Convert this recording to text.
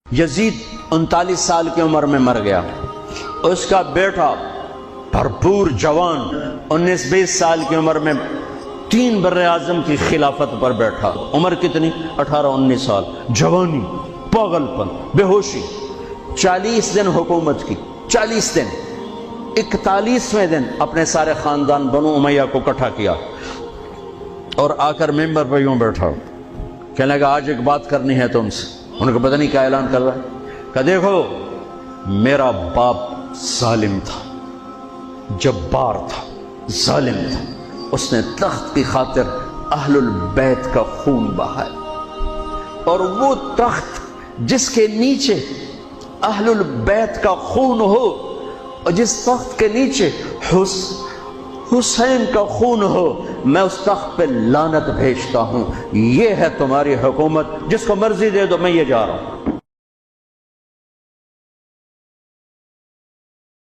یزید 39 سال کی عمر میں مر گیا. اس کا بیٹا بھرپور جوان 19-20 سال کی عمر میں 3 بر اعظم کی خلافت پر بیٹھا. عمر کتنی؟ 18-19 سال. جوانی، پاگل پن، بے ہوشی. 40 دن حکومت کی. 40 دن. 41ویں دن اپنے سارے خاندان بنو امیہ کو اکٹھا کیا اور آ کر ممبر پہ یوں بیٹھا. کہنے لگا آج ایک بات کرنی ہے تم سے. ان کو پتہ نہیں کیا اعلان کر رہا ہے. کہ دیکھو میرا باپ ظالم تھا، جبار تھا، ظالم تھا. اس نے تخت کی خاطر اہل البیت کا خون بہایا، اور وہ تخت جس کے نیچے اہل البیت کا خون ہو اور جس تخت کے نیچے حسین کا خون ہو، میں اس تخت پہ لعنت بھیجتا ہوں. یہ ہے تمہاری حکومت، جس کو مرضی دے دو، میں یہ جا رہا ہوں.